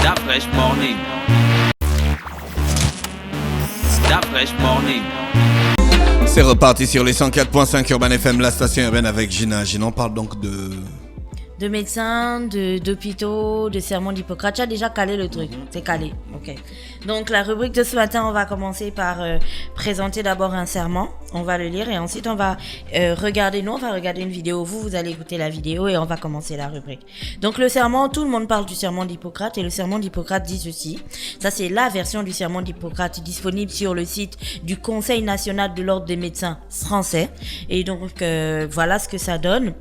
That fresh morning. That fresh morning. C'est reparti sur les 104.5 Urban FM, la station urbaine avec Gina. Gina, on parle donc de médecins, d'hôpitaux, de sermons d'Hippocrate. Tu as déjà calé le truc, c'est calé. Ok. Donc la rubrique de ce matin, on va commencer par présenter d'abord un serment. On va le lire et ensuite on va regarder. Nous, on va regarder une vidéo. Vous allez écouter la vidéo et on va commencer la rubrique. Donc le serment, tout le monde parle du serment d'Hippocrate et le serment d'Hippocrate dit ceci. Ça, c'est la version du serment d'Hippocrate disponible sur le site du Conseil national de l'ordre des médecins français. Et donc voilà ce que ça donne.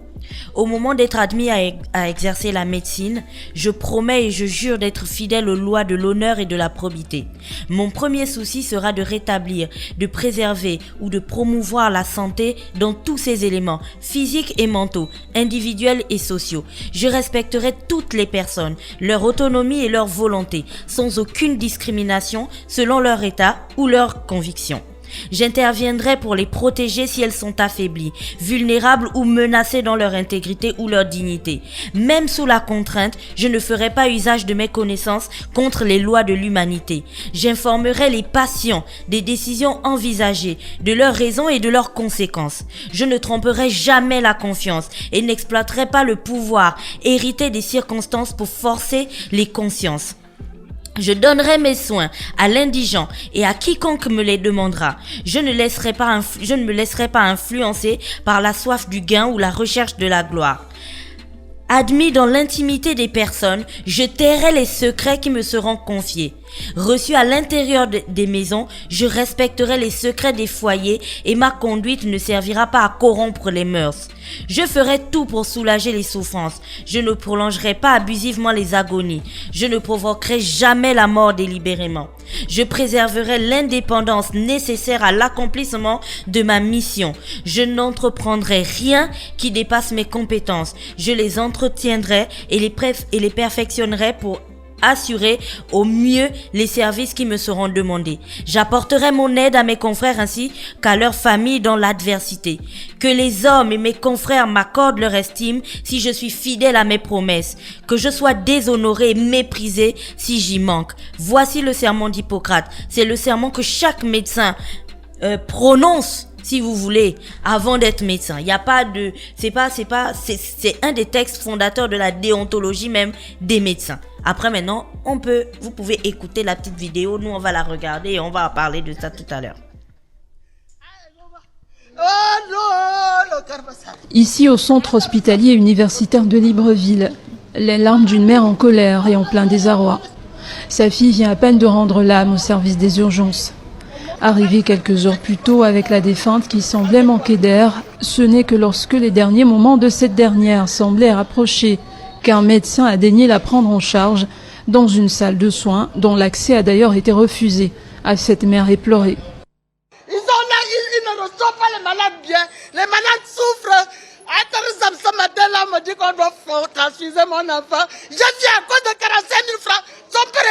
Au moment d'être admis à exercer la médecine, je promets et je jure d'être fidèle aux lois de l'honneur et de la probité. Mon premier souci sera de rétablir, de préserver ou de promouvoir la santé dans tous ses éléments, physiques et mentaux, individuels et sociaux. Je respecterai toutes les personnes, leur autonomie et leur volonté, sans aucune discrimination selon leur état ou leur conviction. J'interviendrai pour les protéger si elles sont affaiblies, vulnérables ou menacées dans leur intégrité ou leur dignité. Même sous la contrainte, je ne ferai pas usage de mes connaissances contre les lois de l'humanité. J'informerai les patients des décisions envisagées, de leurs raisons et de leurs conséquences. Je ne tromperai jamais la confiance et n'exploiterai pas le pouvoir hérité des circonstances pour forcer les consciences. Je donnerai mes soins à l'indigent et à quiconque me les demandera. Je ne me laisserai pas influencer par la soif du gain ou la recherche de la gloire. Admis dans l'intimité des personnes, je tairai les secrets qui me seront confiés. Reçu à l'intérieur des maisons, je respecterai les secrets des foyers et ma conduite ne servira pas à corrompre les mœurs. Je ferai tout pour soulager les souffrances. Je ne prolongerai pas abusivement les agonies. Je ne provoquerai jamais la mort délibérément. Je préserverai l'indépendance nécessaire à l'accomplissement de ma mission. Je n'entreprendrai rien qui dépasse mes compétences. Je les entretiendrai et les perfectionnerai pour assurer au mieux les services qui me seront demandés. J'apporterai mon aide à mes confrères ainsi qu'à leurs familles dans l'adversité. Que les hommes et mes confrères m'accordent leur estime si je suis fidèle à mes promesses. Que je sois déshonoré et méprisé si j'y manque. Voici le serment d'Hippocrate. C'est le serment que chaque médecin prononce, si vous voulez, avant d'être médecin. Il y a pas de, c'est un des textes fondateurs de la déontologie même des médecins. Après maintenant, vous pouvez écouter la petite vidéo, nous on va la regarder et on va parler de ça tout à l'heure. Ici au centre hospitalier universitaire de Libreville, les larmes d'une mère en colère et en plein désarroi. Sa fille vient à peine de rendre l'âme au service des urgences. Arrivée quelques heures plus tôt avec la défunte qui semblait manquer d'air, ce n'est que lorsque les derniers moments de cette dernière semblaient approcher qu'un médecin a daigné la prendre en charge dans une salle de soins dont l'accès a d'ailleurs été refusé à cette mère éplorée. Ils ne reçoivent pas les malades bien, les malades souffrent. Ce matin-là, on me dit qu'on doit transfuser mon enfant. Je viens à cause de 45 000 francs. Son père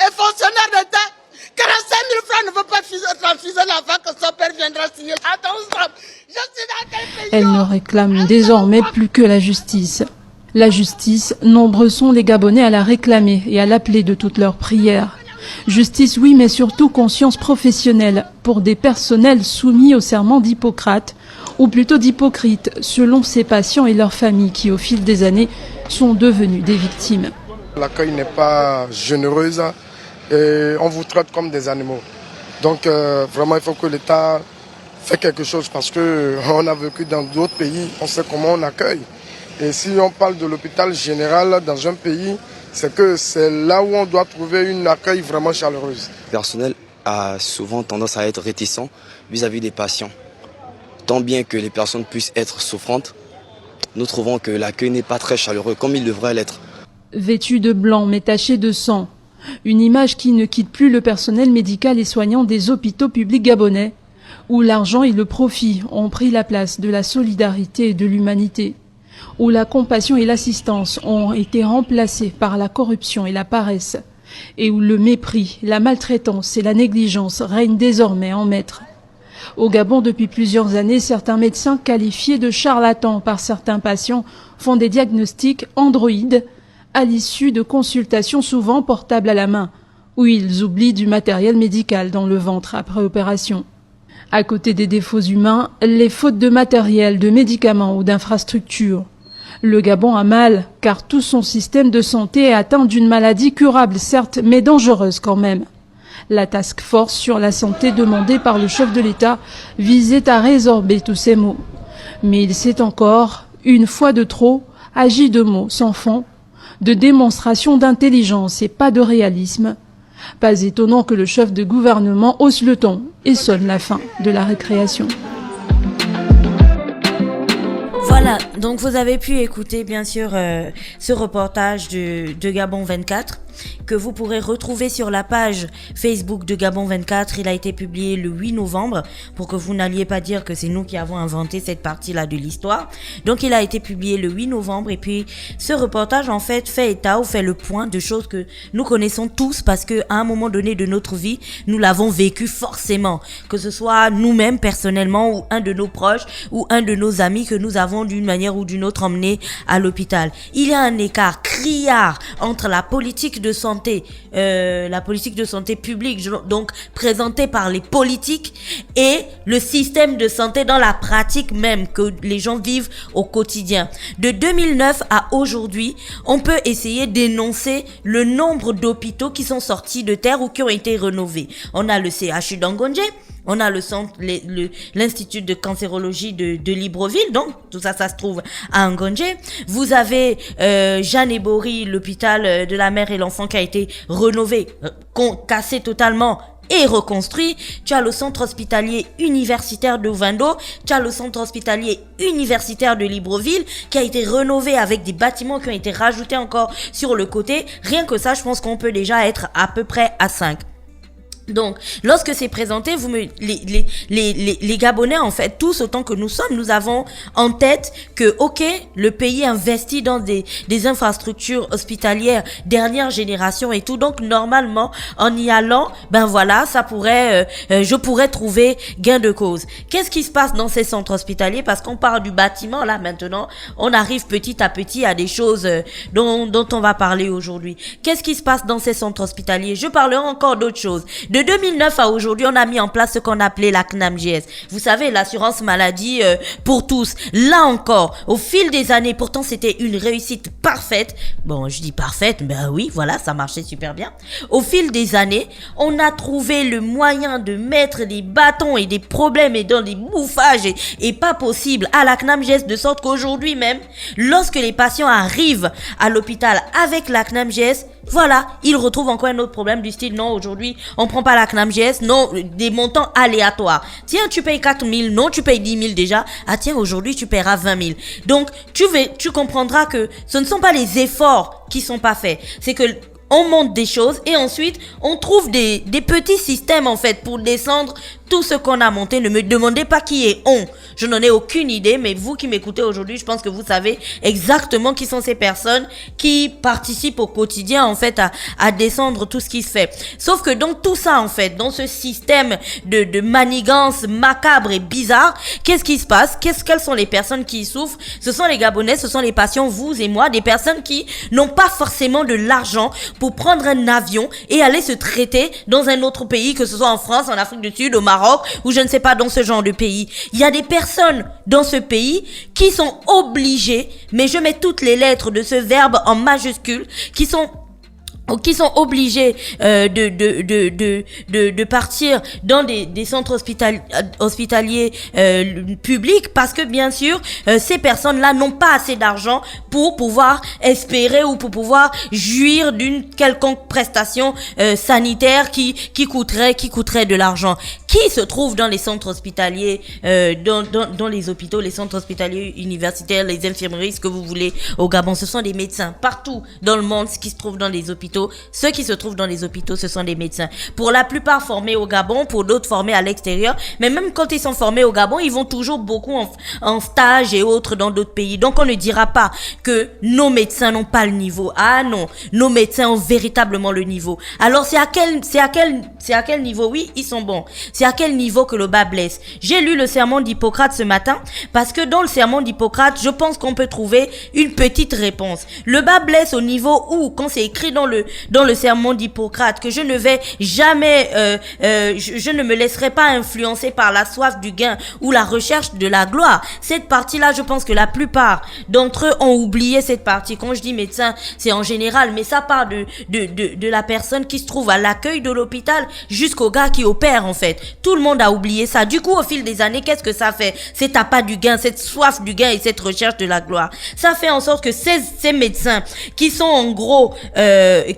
est fonctionnaire d'État. 45 000 francs ne veut pas transfuser l'enfant que son père viendra signer. Attention, je suis dans quel pays? Elle ne réclame désormais plus que la justice. La justice, nombreux sont les Gabonais à la réclamer et à l'appeler de toutes leurs prières. Justice, oui, mais surtout conscience professionnelle pour des personnels soumis au serment d'Hippocrate, ou plutôt d'hypocrite, selon ces patients et leurs familles qui, au fil des années, sont devenus des victimes. L'accueil n'est pas généreux et on vous traite comme des animaux. Donc vraiment, il faut que l'État fasse quelque chose parce qu'on a vécu dans d'autres pays, on sait comment on accueille. Et si on parle de l'hôpital général dans un pays, c'est que c'est là où on doit trouver un accueil vraiment chaleureux. Le personnel a souvent tendance à être réticent vis-à-vis des patients. Tant bien que les personnes puissent être souffrantes, nous trouvons que l'accueil n'est pas très chaleureux comme il devrait l'être. Vêtu de blanc mais taché de sang, une image qui ne quitte plus le personnel médical et soignant des hôpitaux publics gabonais, où l'argent et le profit ont pris la place de la solidarité et de l'humanité, où la compassion et l'assistance ont été remplacées par la corruption et la paresse, et où le mépris, la maltraitance et la négligence règnent désormais en maître. Au Gabon, depuis plusieurs années, certains médecins qualifiés de charlatans par certains patients font des diagnostics androïdes, à l'issue de consultations souvent portables à la main, où ils oublient du matériel médical dans le ventre après opération. À côté des défauts humains, les fautes de matériel, de médicaments ou d'infrastructures. Le Gabon a mal, car tout son système de santé est atteint d'une maladie curable, certes, mais dangereuse quand même. La task force sur la santé demandée par le chef de l'État visait à résorber tous ces maux. Mais il s'est encore, une fois de trop, agi de mots sans fond, de démonstration d'intelligence et pas de réalisme. Pas étonnant que le chef de gouvernement hausse le ton et sonne la fin de la récréation. Voilà, donc vous avez pu écouter bien sûr ce reportage de Gabon 24 que vous pourrez retrouver sur la page Facebook de Gabon 24. Il a été publié le 8 novembre pour que vous n'alliez pas dire que c'est nous qui avons inventé cette partie-là de l'histoire. Donc il a été publié le 8 novembre et puis ce reportage en fait fait état ou fait le point de choses que nous connaissons tous parce que à un moment donné de notre vie, nous l'avons vécu forcément, que ce soit nous-mêmes personnellement ou un de nos proches ou un de nos amis que nous avons d'une manière ou d'une autre emmené à l'hôpital. Il y a un écart criard entre la politique de santé publique, donc présentée par les politiques, et le système de santé dans la pratique même que les gens vivent au quotidien. De 2009 à aujourd'hui, on peut essayer d'énoncer le nombre d'hôpitaux qui sont sortis de terre ou qui ont été rénovés. On a le CHU d'Angondje, on a le centre, l'institut de cancérologie de Libreville, donc tout ça, ça se trouve à Angondje. Vous avez Jeanne et Bory, l'hôpital de la mère et l'enfant qui a été rénové, cassé totalement et reconstruit. Tu as le centre hospitalier universitaire de Ovando, tu as le centre hospitalier universitaire de Libreville qui a été rénové avec des bâtiments qui ont été rajoutés encore sur le côté. Rien que ça, je pense qu'on peut déjà être à peu près à 5. Donc, lorsque c'est présenté, les Gabonais, en fait, tous autant que nous sommes, nous avons en tête que, ok, le pays investit dans des infrastructures hospitalières dernière génération et tout. Donc, normalement, en y allant, ben voilà, ça pourrait, je pourrais trouver gain de cause. Qu'est-ce qui se passe dans ces centres hospitaliers? Parce qu'on part du bâtiment, là, maintenant, on arrive petit à petit à des choses dont on va parler aujourd'hui. Qu'est-ce qui se passe dans ces centres hospitaliers? Je parlerai encore d'autres choses. De 2009 à aujourd'hui, on a mis en place ce qu'on appelait la CNAMGS. Vous savez, l'assurance maladie pour tous. Là encore, au fil des années, pourtant c'était une réussite parfaite. Bon, je dis parfaite, ben oui, voilà, ça marchait super bien. Au fil des années, on a trouvé le moyen de mettre des bâtons et des problèmes et dans des bouffages et pas possible à la CNAMGS, de sorte qu'aujourd'hui même, lorsque les patients arrivent à l'hôpital avec la CNAMGS, voilà, ils retrouvent encore un autre problème du style, non, aujourd'hui, on prend pas la CNAMGS, non, des montants aléatoires. Tiens, tu payes 4 000, non, tu payes 10 000 déjà. Ah tiens, aujourd'hui, tu paieras 20 000. Donc, tu comprendras que ce ne sont pas les efforts qui sont pas faits. C'est que on monte des choses et ensuite, on trouve des petits systèmes, en fait, pour descendre tout ce qu'on a monté. Ne me demandez pas qui est on. Je n'en ai aucune idée, mais vous qui m'écoutez aujourd'hui, je pense que vous savez exactement qui sont ces personnes qui participent au quotidien, en fait, à descendre tout ce qui se fait. Sauf que dans tout ça, en fait, dans ce système de manigance macabre et bizarre, qu'est-ce qui se passe? Quelles sont les personnes qui y souffrent? Ce sont les Gabonais, ce sont les patients, vous et moi, des personnes qui n'ont pas forcément de l'argent pour prendre un avion et aller se traiter dans un autre pays, que ce soit en France, en Afrique du Sud, au Maroc, ou je ne sais pas, dans ce genre de pays. Il y a des personnes dans ce pays qui sont obligées, mais je mets toutes les lettres de ce verbe en majuscule, qui sont obligés de partir dans des centres hospitaliers publics, parce que bien sûr ces personnes-là n'ont pas assez d'argent pour pouvoir espérer ou pour pouvoir jouir d'une quelconque prestation sanitaire qui coûterait de l'argent. Qui se trouve dans les centres hospitaliers, dans les hôpitaux, les centres hospitaliers universitaires, les infirmeries, ce que vous voulez au Gabon? Ce sont des médecins partout dans le monde qui se trouvent dans les hôpitaux. Ceux qui se trouvent dans les hôpitaux, ce sont des médecins. Pour la plupart formés au Gabon, pour d'autres formés à l'extérieur. Mais même quand ils sont formés au Gabon, ils vont toujours beaucoup en stage et autres dans d'autres pays. Donc on ne dira pas que nos médecins n'ont pas le niveau. Ah non, nos médecins ont véritablement le niveau. Alors c'est à quel niveau? Oui, ils sont bons. c'est à quel niveau que le bas blesse. J'ai lu le sermon d'Hippocrate ce matin parce que dans le sermon d'Hippocrate, je pense qu'on peut trouver une petite réponse. Le bas blesse au niveau où, quand c'est écrit dans le sermon d'Hippocrate, que je ne vais jamais, je ne me laisserai pas influencer par la soif du gain ou la recherche de la gloire. Cette partie-là, je pense que la plupart d'entre eux ont oublié cette partie. Quand je dis médecin, c'est en général, mais ça part de la personne qui se trouve à l'accueil de l'hôpital jusqu'au gars qui opère, en fait. Tout le monde a oublié ça. Du coup, au fil des années, qu'est-ce que ça fait? Cet appât du gain, cette soif du gain et cette recherche de la gloire. Ça fait en sorte que ces médecins qui sont en gros,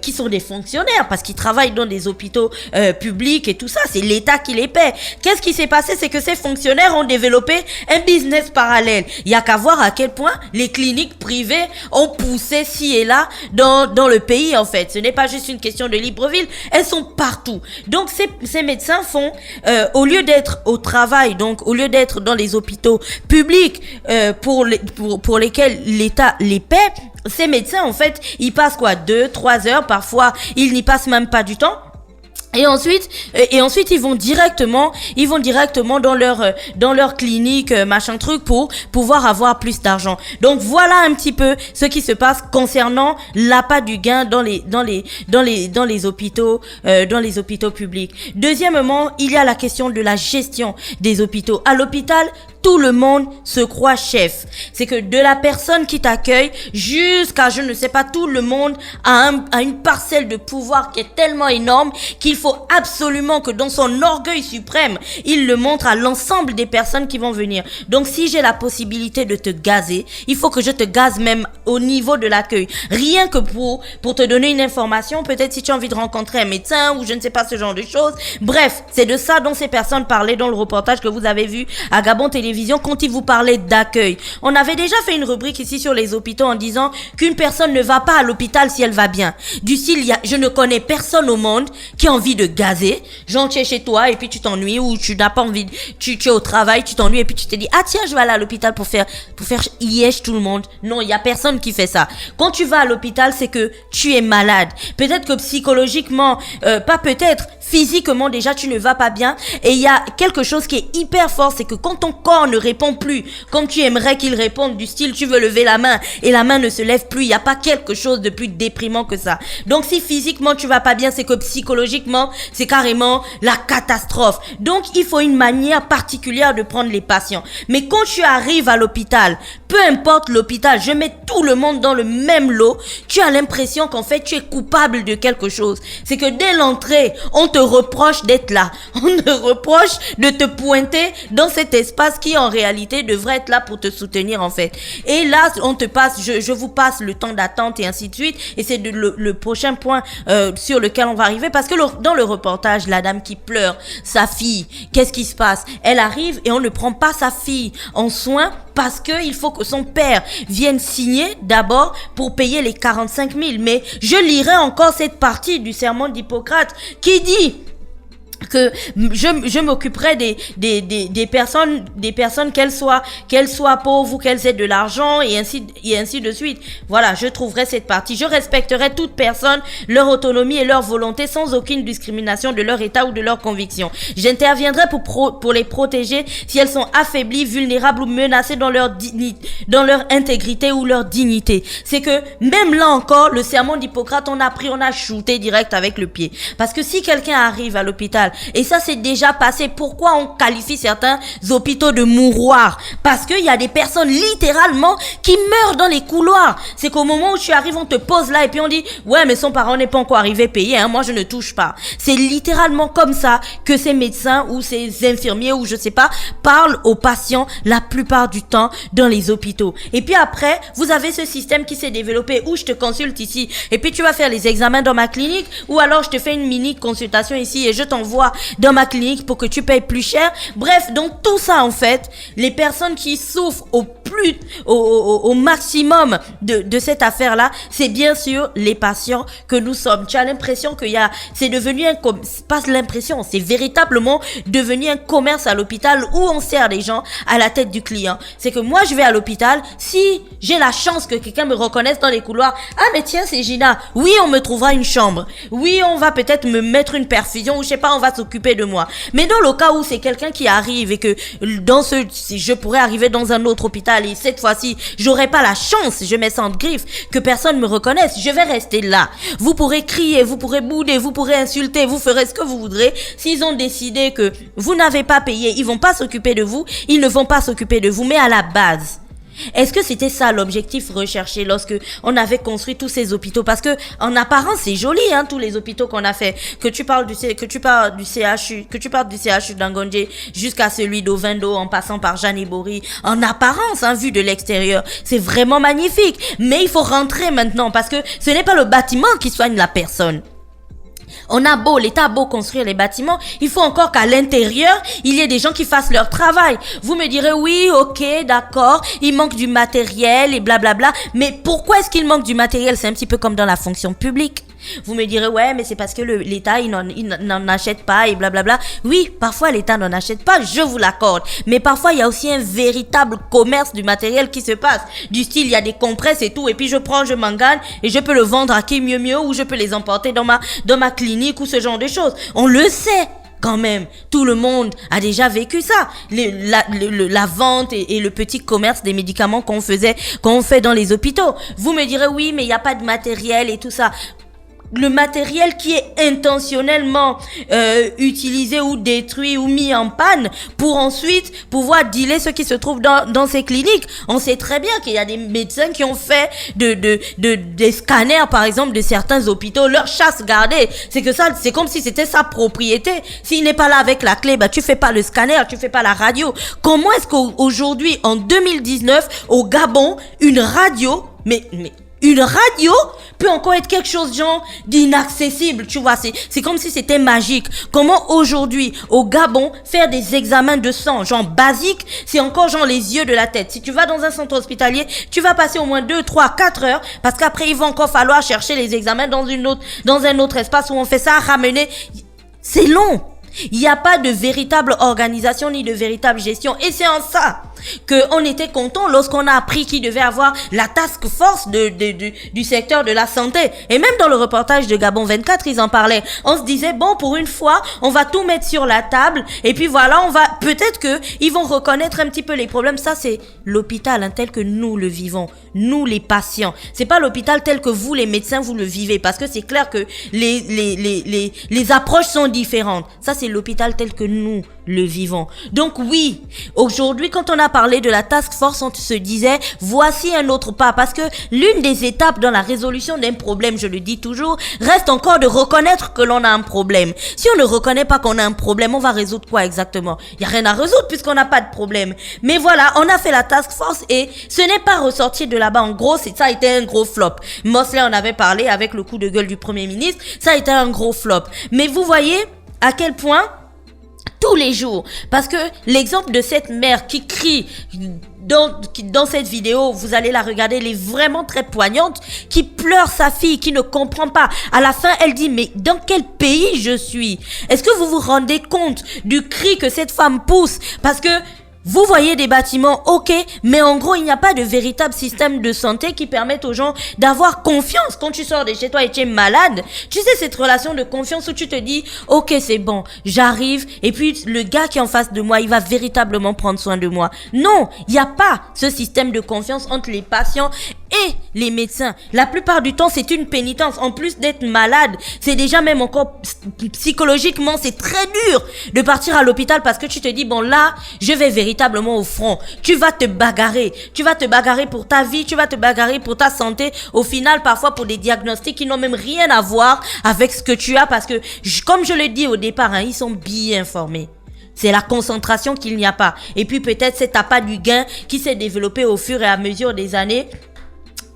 qui sont des fonctionnaires parce qu'ils travaillent dans des hôpitaux publics et tout ça, c'est l'État qui les paie. Qu'est-ce qui s'est passé? C'est que ces fonctionnaires ont développé un business parallèle. Il y a qu'à voir à quel point les cliniques privées ont poussé ci et là dans le pays, en fait. Ce n'est pas juste une question de Libreville, elles sont partout. Donc ces médecins font, au lieu d'être au travail, donc au lieu d'être dans les hôpitaux publics pour lesquels l'État les paie, ces médecins, en fait, ils passent 2-3 heures, parfois ils n'y passent même pas du temps. Et ensuite ils vont directement dans leur clinique machin truc pour pouvoir avoir plus d'argent. Donc voilà un petit peu ce qui se passe concernant l'appât du gain dans les hôpitaux publics. Deuxièmement, il y a la question de la gestion des hôpitaux. À l'hôpital, tout le monde se croit chef. C'est que de la personne qui t'accueille jusqu'à, je ne sais pas, tout le monde a une parcelle de pouvoir qui est tellement énorme qu'il faut absolument que dans son orgueil suprême, il le montre à l'ensemble des personnes qui vont venir. Donc si j'ai la possibilité de te gazer, il faut que je te gaze même au niveau de l'accueil. Rien que pour te donner une information, peut-être si tu as envie de rencontrer un médecin ou je ne sais pas, ce genre de choses. Bref, c'est de ça dont ces personnes parlaient dans le reportage que vous avez vu à Gabon Télévision quand ils vous parlaient d'accueil. On avait déjà fait une rubrique ici sur les hôpitaux en disant qu'une personne ne va pas à l'hôpital si elle va bien. Du style, je ne connais personne au monde qui a envie de gazer. Genre, tu es chez toi et puis tu t'ennuies ou tu n'as pas envie, tu es au travail, tu t'ennuies et puis tu te dis, ah tiens, je vais aller à l'hôpital pour faire yèche tout le monde. Non, il y a personne qui fait ça. Quand tu vas à l'hôpital, c'est que tu es malade. Peut-être que psychologiquement, pas peut-être, physiquement déjà tu ne vas pas bien. Et il y a quelque chose qui est hyper fort, c'est que quand ton corps ne répond plus comme tu aimerais qu'il réponde, du style tu veux lever la main et la main ne se lève plus, il n'y a pas quelque chose de plus déprimant que ça. Donc si physiquement tu vas pas bien, c'est que psychologiquement c'est carrément la catastrophe. Donc il faut une manière particulière de prendre les patients. Mais quand tu arrives à l'hôpital, peu importe l'hôpital, je mets tout le monde dans le même lot, tu as l'impression qu'en fait tu es coupable de quelque chose. C'est que dès l'entrée, on te reproche d'être là. On te reproche de te pointer dans cet espace qui en réalité devrait être là pour te soutenir en fait. Et là, on te passe, je vous passe le temps d'attente et ainsi de suite. Et c'est le prochain point sur lequel on va arriver, parce que dans le reportage, la dame qui pleure, sa fille, qu'est-ce qui se passe? Elle arrive et on ne prend pas sa fille en soin parce que il faut que son père vienne signer d'abord pour payer les 45 000. Mais je lirai encore cette partie du sermon d'Hippocrate qui dit que je m'occuperai des personnes qu'elles soient pauvres ou qu'elles aient de l'argent et ainsi de suite. Voilà, je trouverai cette partie. Je respecterai toute personne, leur autonomie et leur volonté sans aucune discrimination de leur état ou de leur conviction. J'interviendrai pour les protéger si elles sont affaiblies, vulnérables ou menacées dans leur intégrité ou leur dignité. C'est que même là encore, le sermon d'Hippocrate, on a shooté direct avec le pied. Parce que si quelqu'un arrive à l'hôpital, et ça c'est déjà passé, pourquoi on qualifie certains hôpitaux de mouroirs? Parce qu'il y a des personnes littéralement qui meurent dans les couloirs. C'est qu'au moment où tu arrives, on te pose là et puis on dit ouais mais son parent n'est pas encore arrivé payé, hein, moi je ne touche pas. C'est littéralement comme ça que ces médecins ou ces infirmiers ou je sais pas parlent aux patients la plupart du temps dans les hôpitaux. Et puis après, vous avez ce système qui s'est développé où je te consulte ici et puis tu vas faire les examens dans ma clinique, ou alors je te fais une mini consultation ici et je t'envoie dans ma clinique pour que tu payes plus cher. Bref, donc tout ça en fait, les personnes qui souffrent plus au maximum de cette affaire-là, c'est bien sûr les patients que nous sommes. Tu as l'impression c'est devenu pas l'impression, c'est véritablement devenu un commerce à l'hôpital où on sert les gens à la tête du client. C'est que moi, je vais à l'hôpital, si j'ai la chance que quelqu'un me reconnaisse dans les couloirs, ah mais tiens, c'est Gina. Oui, on me trouvera une chambre. Oui, on va peut-être me mettre une perfusion ou je sais pas, on va s'occuper de moi. Mais dans le cas où c'est quelqu'un qui arrive et que je pourrais arriver dans un autre hôpital et cette fois-ci, j'aurais pas la chance, je mets ça en griffe, que personne me reconnaisse, je vais rester là. Vous pourrez crier, vous pourrez bouder, vous pourrez insulter, vous ferez ce que vous voudrez. S'ils ont décidé que vous n'avez pas payé, ils vont pas s'occuper de vous, ils ne vont pas s'occuper de vous. Mais à la base, est-ce que c'était ça l'objectif recherché lorsque on avait construit tous ces hôpitaux? Parce que en apparence c'est joli, hein, tous les hôpitaux qu'on a fait. Que tu parles du CHU d'Angondje jusqu'à celui d'Ovendo en passant par Jeanne Ibori. En apparence, hein, vu de l'extérieur, c'est vraiment magnifique. Mais il faut rentrer maintenant parce que ce n'est pas le bâtiment qui soigne la personne. L'État a beau construire les bâtiments, il faut encore qu'à l'intérieur, il y ait des gens qui fassent leur travail. Vous me direz, oui, ok, d'accord, il manque du matériel et blablabla. Mais pourquoi est-ce qu'il manque du matériel? C'est un petit peu comme dans la fonction publique. Vous me direz, ouais, mais c'est parce que l'État, il n'en achète pas et blablabla. Oui, parfois l'État n'en achète pas, je vous l'accorde. Mais parfois, il y a aussi un véritable commerce du matériel qui se passe. Du style, il y a des compresses et tout, et puis je m'engane et je peux le vendre à qui mieux, ou je peux les emporter dans ma clinique ou ce genre de choses. On le sait. Quand même, tout le monde a déjà vécu ça. La vente et le petit commerce des médicaments qu'on fait dans les hôpitaux. Vous me direz, oui, mais il n'y a pas de matériel et tout ça. Le matériel qui est intentionnellement utilisé ou détruit ou mis en panne pour ensuite pouvoir dealer ce qui se trouve dans ces cliniques. On sait très bien qu'il y a des médecins qui ont fait des scanners, par exemple, de certains hôpitaux, leur chasse gardée. C'est que ça, c'est comme si c'était sa propriété. S'il n'est pas là avec la clé, tu fais pas le scanner, tu fais pas la radio. Comment est-ce qu'aujourd'hui, en 2019, au Gabon, une radio, une radio peut encore être quelque chose genre d'inaccessible, tu vois, c'est comme si c'était magique. Comment aujourd'hui au Gabon faire des examens de sang genre basique, c'est encore genre les yeux de la tête. Si tu vas dans un centre hospitalier, tu vas passer au moins 2, 3, 4 heures parce qu'après il va encore falloir chercher les examens dans un autre espace où on fait ça, ramener. C'est long. Il n'y a pas de véritable organisation ni de véritable gestion. Et c'est en ça qu'on était content lorsqu'on a appris qu'il devait avoir la task force du secteur de la santé. Et même dans le reportage de Gabon 24, ils en parlaient. On se disait, bon, pour une fois, on va tout mettre sur la table. Et puis voilà, peut-être qu'ils vont reconnaître un petit peu les problèmes. Ça, c'est l'hôpital, hein, tel que nous le vivons. Nous, les patients. C'est pas l'hôpital tel que vous, les médecins, vous le vivez. Parce que c'est clair que les approches sont différentes. Ça, c'est l'hôpital tel que nous le vivons. Donc oui, aujourd'hui, quand on a parlé de la task force, on se disait, voici un autre pas. Parce que l'une des étapes dans la résolution d'un problème, je le dis toujours, reste encore de reconnaître que l'on a un problème. Si on ne reconnaît pas qu'on a un problème, on va résoudre quoi exactement? Il n'y a rien à résoudre puisqu'on n'a pas de problème. Mais voilà, on a fait la task force et ce n'est pas ressorti de là-bas. En gros, ça a été un gros flop. Mosley en avait parlé avec le coup de gueule du Premier ministre. Ça a été un gros flop. Mais vous voyez à quel point tous les jours, parce que l'exemple de cette mère qui crie dans cette vidéo, vous allez la regarder, elle est vraiment très poignante, qui pleure sa fille, qui ne comprend pas. À la fin, elle dit, mais dans quel pays je suis? Est-ce que vous vous rendez compte du cri que cette femme pousse? Parce que vous voyez des bâtiments, ok, mais en gros, il n'y a pas de véritable système de santé qui permette aux gens d'avoir confiance. Quand tu sors de chez toi et tu es malade, tu sais, cette relation de confiance où tu te dis, ok, c'est bon, j'arrive, et puis le gars qui est en face de moi, il va véritablement prendre soin de moi. Non, il n'y a pas ce système de confiance entre les patients et les médecins. La plupart du temps, c'est une pénitence. En plus d'être malade, c'est déjà même encore psychologiquement, c'est très dur de partir à l'hôpital parce que tu te dis, bon là, je vais véritablement au front. Tu vas te bagarrer. Tu vas te bagarrer pour ta vie, tu vas te bagarrer pour ta santé. Au final, parfois pour des diagnostics qui n'ont même rien à voir avec ce que tu as parce que, comme je le dis au départ, hein, ils sont bien formés. C'est la concentration qu'il n'y a pas. Et puis peut-être cet appât du gain qui s'est développé au fur et à mesure des années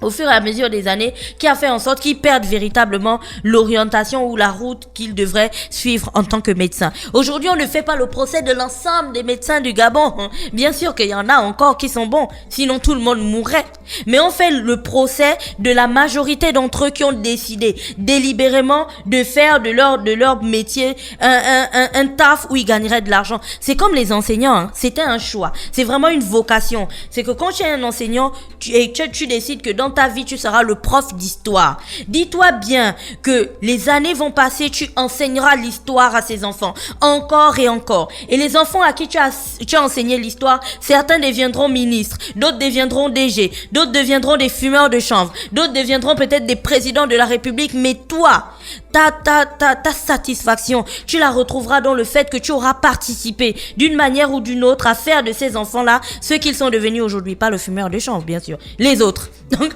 au fur et à mesure des années, qui a fait en sorte qu'ils perdent véritablement l'orientation ou la route qu'ils devraient suivre en tant que médecins. Aujourd'hui, on ne fait pas le procès de l'ensemble des médecins du Gabon. Bien sûr qu'il y en a encore qui sont bons, sinon tout le monde mourrait. Mais on fait le procès de la majorité d'entre eux qui ont décidé délibérément de faire de leur métier un taf où ils gagneraient de l'argent. C'est comme les enseignants, hein. C'était un choix. C'est vraiment une vocation. C'est que quand tu es un enseignant, tu décides que dans ta vie, tu seras le prof d'histoire. Dis-toi bien que les années vont passer, tu enseigneras l'histoire à ces enfants, encore et encore. Et les enfants à qui tu as enseigné l'histoire, certains deviendront ministres, d'autres deviendront DG, d'autres deviendront des fumeurs de chanvre, d'autres deviendront peut-être des présidents de la République, mais toi, ta satisfaction, tu la retrouveras dans le fait que tu auras participé d'une manière ou d'une autre à faire de ces enfants-là ce qu'ils sont devenus aujourd'hui. Pas le fumeur de chanvre, bien sûr. Les autres. Donc,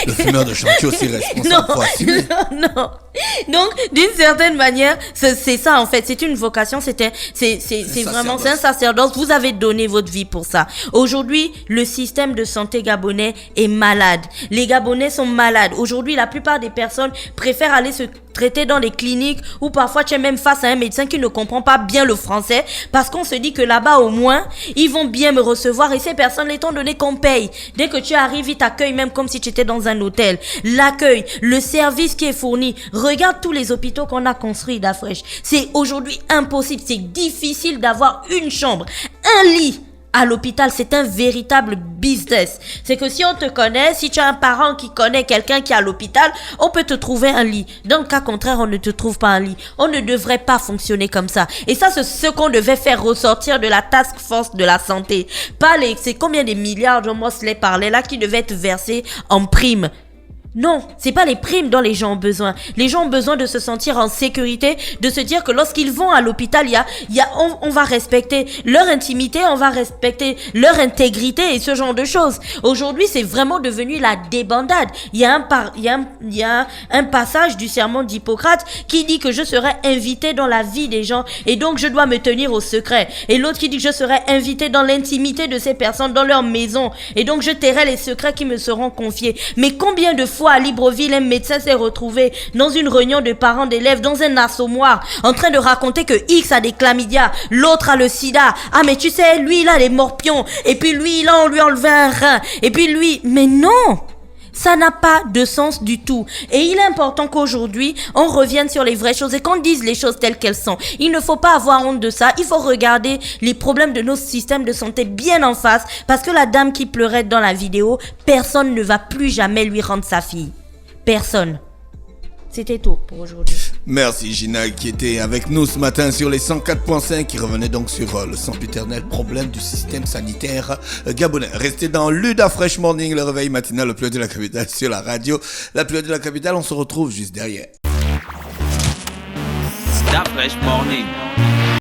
le fumeur de chantier aussi responsable, faut assumer. Non. Donc, d'une certaine manière, c'est ça en fait. C'est une vocation. C'est vraiment, c'est un sacerdoce. Vous avez donné votre vie pour ça. Aujourd'hui, le système de santé gabonais est malade. Les Gabonais sont malades. Aujourd'hui, la plupart des personnes préfèrent aller se traiter dans des cliniques où parfois tu es même face à un médecin qui ne comprend pas bien le français parce qu'on se dit que là-bas au moins ils vont bien me recevoir et ces personnes étant donné qu'on paye. Dès que tu arrives, ils t'accueillent même comme si tu étais dans un hôtel. L'accueil, le service qui est fourni. Regarde tous les hôpitaux qu'on a construits d'Afresh. C'est aujourd'hui impossible, c'est difficile d'avoir une chambre, un lit. À l'hôpital, c'est un véritable business. C'est que si on te connaît, si tu as un parent qui connaît quelqu'un qui est à l'hôpital, on peut te trouver un lit. Dans le cas contraire, on ne te trouve pas un lit. On ne devrait pas fonctionner comme ça. Et ça, c'est ce qu'on devait faire ressortir de la task force de la santé. C'est combien de milliards, John Mosley parlait là, qui devaient être versés en primes. Non, c'est pas les primes dont les gens ont besoin. Les gens ont besoin de se sentir en sécurité, de se dire que lorsqu'ils vont à l'hôpital, on va respecter leur intimité, on va respecter leur intégrité et ce genre de choses. Aujourd'hui, c'est vraiment devenu la débandade. Il y a un passage du sermon d'Hippocrate qui dit que je serai invité dans la vie des gens et donc je dois me tenir au secret. Et l'autre qui dit que je serai invité dans l'intimité de ces personnes, dans leur maison et donc je tairai les secrets qui me seront confiés. Mais combien de fois à Libreville, un médecin s'est retrouvé dans une réunion de parents d'élèves, dans un assommoir, en train de raconter que X a des chlamydia, l'autre a le sida. Ah, mais tu sais, lui, il a des morpions. Et puis lui, là, on lui a enlevé un rein. Et puis lui, mais non! Ça n'a pas de sens du tout. Et il est important qu'aujourd'hui, on revienne sur les vraies choses et qu'on dise les choses telles qu'elles sont. Il ne faut pas avoir honte de ça. Il faut regarder les problèmes de nos systèmes de santé bien en face. Parce que la dame qui pleurait dans la vidéo, personne ne va plus jamais lui rendre sa fille. Personne. C'était tout pour aujourd'hui. Merci Gina qui était avec nous ce matin sur les 104.5 qui revenait donc sur le sempiternel problème du système sanitaire gabonais. Restez dans l'Uda Fresh Morning, le réveil matinal, le plus haut de la capitale sur la radio. La plus haut de la capitale, on se retrouve juste derrière. Stop Fresh Morning.